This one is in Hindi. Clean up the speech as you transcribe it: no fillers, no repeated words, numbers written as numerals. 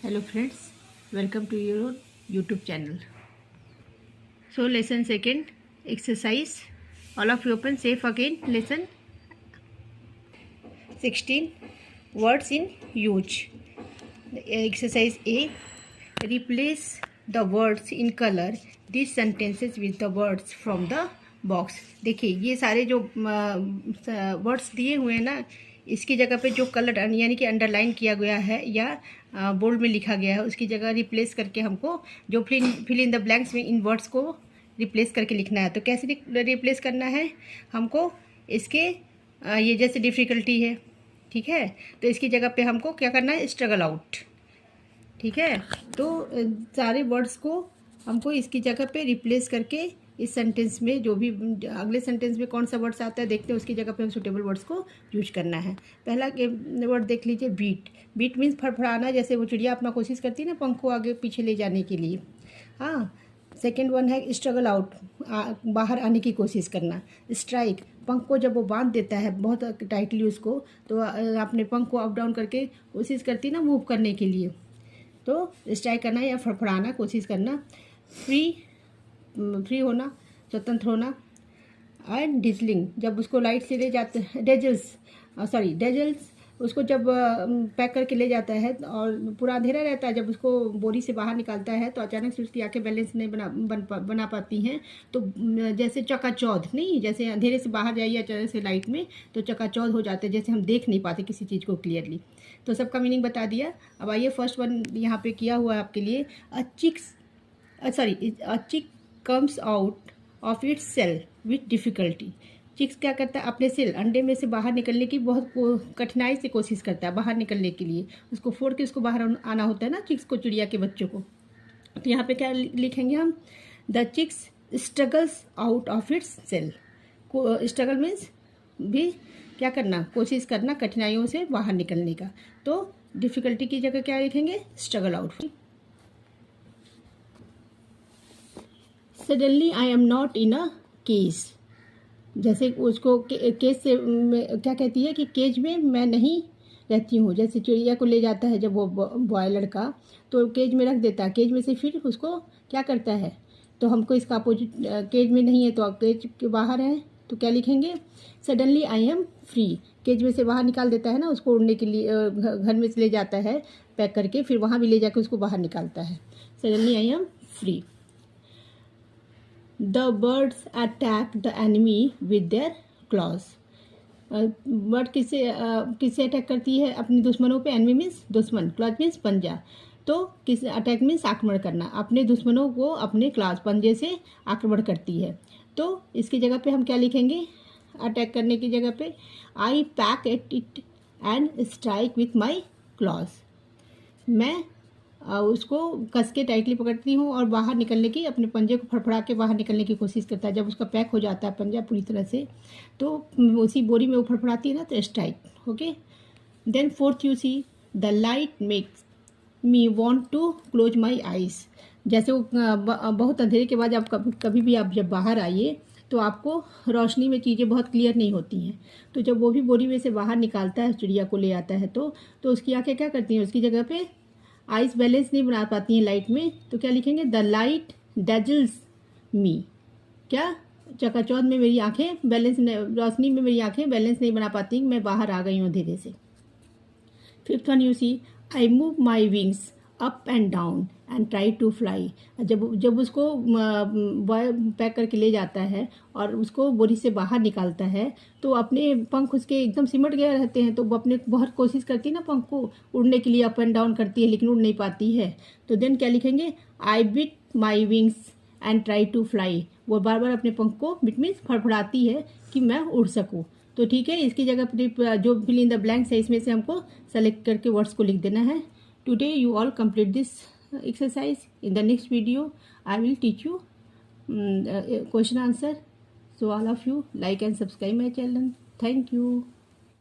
Hello friends, welcome to your YouTube channel. So lesson second, exercise. All of you open safe again. Lesson 16, words in use. Exercise A, replace the words in color these sentences with the words from the box. देखिए ये सारे जो वर्ड्स दिए हुए हैं ना, इसकी जगह पे जो कलर यानी कि अंडरलाइन किया गया है या बोल्ड में लिखा गया है उसकी जगह रिप्लेस करके हमको जो फिल इन द ब्लैंक्स में इन वर्ड्स को रिप्लेस करके लिखना है। तो कैसे रिप्लेस करना है हमको, इसके ये जैसे डिफ़िकल्टी है, ठीक है, तो इसकी जगह पे हमको क्या करना है, स्ट्रगल आउट, ठीक है। तो सारे वर्ड्स को हमको इसकी जगह पे रिप्लेस करके इस सेंटेंस में जो भी अगले सेंटेंस में कौन सा वर्ड्स आता है देखते हैं, उसकी जगह पे हम सुटेबल वर्ड्स को यूज करना है। पहला वर्ड देख लीजिए, बीट। बीट मीन्स फड़फड़ाना, जैसे वो चिड़िया अपना कोशिश करती है ना पंख को आगे पीछे ले जाने के लिए। हाँ, सेकेंड वन है स्ट्रगल आउट, बाहर आने की कोशिश करना। स्ट्राइक, पंख को जब वो बांध देता है बहुत टाइटली उसको, तो अपने पंख को अप डाउन करके कोशिश करती है ना मूव करने के लिए, तो स्ट्राइक करना या फड़फड़ाना कोशिश करना। फ्री होना, स्वतंत्र होना। एंड डिजलिंग, जब उसको लाइट से ले जाते हैं, डेजल्स उसको जब पैक करके ले जाता है और पूरा अंधेरा रहता है, जब उसको बोरी से बाहर निकालता है तो अचानक से उसकी आंखें बैलेंस नहीं बना पाती हैं, तो जैसे चकाचौंध नहीं, जैसे अंधेरे से बाहर जाइए अचानक से लाइट में तो चकाचौंध हो जाते हैं, जैसे हम देख नहीं पाते किसी चीज़ को क्लियरली। तो सबका मीनिंग बता दिया। अब आइए फर्स्ट वन यहाँ पे किया हुआ है आपके लिए। A chick comes out of its shell with difficulty. Chicks क्या करता है, अपने सेल अंडे में से बाहर निकलने की बहुत कठिनाई से कोशिश करता है बाहर निकलने के लिए, उसको फोड़ के उसको बाहर आना होता है ना चिक्स को, चिड़िया के बच्चों को। तो यहाँ पे क्या लिखेंगे हम, the chicks struggles out of its shell. Struggle means भी क्या करना, कोशिश करना कठिनाइयों से बाहर निकलने का। तो डिफ़िकल्टी की जगह क्या लिखेंगे, struggle out. Suddenly I am not in a cage, जैसे उसको केज से क्या कहती है कि केज में मैं नहीं रहती हूँ। जैसे चिड़िया को ले जाता है जब वो बॉय लड़का, तो केज में रख देता है, केज में से फिर उसको क्या करता है, तो हमको इसका अपोजिट, केज में नहीं है तो केज के बाहर है तो क्या लिखेंगे, suddenly I am free. Cage में से बाहर निकाल देता है ना उसको, उड़ने के लिए घर में से ले जाता है पैक करके, फिर वहाँ भी ले जाकर उसको बाहर निकालता है। Suddenly I am free. The birds attack the enemy with their claws. Bird किससे अटैक करती है, अपने दुश्मनों पे। एनिमी मीन्स दुश्मन, क्लॉज मीन्स पंजा। तो किस अटैक मीन्स आक्रमण करना, अपने दुश्मनों को अपने क्लॉज पंजे से आक्रमण करती है। तो इसकी जगह पे हम क्या लिखेंगे, अटैक करने की जगह पे, I peck at it and strike with my claws. मैं उसको कस के टाइटली पकड़ती हूँ और बाहर निकलने की, अपने पंजे को फड़फड़ा के बाहर निकलने की कोशिश करता है। जब उसका पैक हो जाता है पंजा पूरी तरह से, तो उसी बोरी में वो फड़फड़ाती है ना, तो strike. Okay, then fourth you see, the light makes me want to close my eyes. जैसे वो बहुत अंधेरे के बाद आप कभी भी आप जब बाहर आइए तो आपको रोशनी में चीज़ें बहुत क्लियर नहीं होती हैं, तो जब वो भी बोरी में से बाहर निकालता है, चिड़िया को ले आता है, तो उसकी आंखें क्या करती हैं, उसकी जगह पे आइस बैलेंस नहीं बना पाती हैं लाइट में, तो क्या लिखेंगे, द लाइट डैजल्स मी। क्या, चकाचौंध में मेरी आंखें बैलेंस, रोशनी में मेरी आंखें बैलेंस नहीं बना पाती, मैं बाहर आ गई हूँ अंधेरे से। Fifth one you see, I move my wings up and down and try to fly. जब उसको बॉय पैक करके ले जाता है और उसको बोरी से बाहर निकालता है, तो अपने पंख उसके एकदम सिमट गए रहते हैं, तो वो अपने बहुत कोशिश करती है ना पंख को उड़ने के लिए, अप एंड डाउन करती है लेकिन उड़ नहीं पाती है। तो देन क्या लिखेंगे, I beat my wings and try to fly. वो बार बार अपने पंख को बिट मीन्स फड़फड़ाती है कि मैं उड़ सकूँ। तो ठीक है, इसकी जगह पर जो फिल इन द ब्लैंक्स है इसमें से हमको सेलेक्ट करके वर्ड्स को लिख देना है। Today you all complete this exercise. In the next video I will teach you question answer. So all of you like and subscribe my channel. Thank you.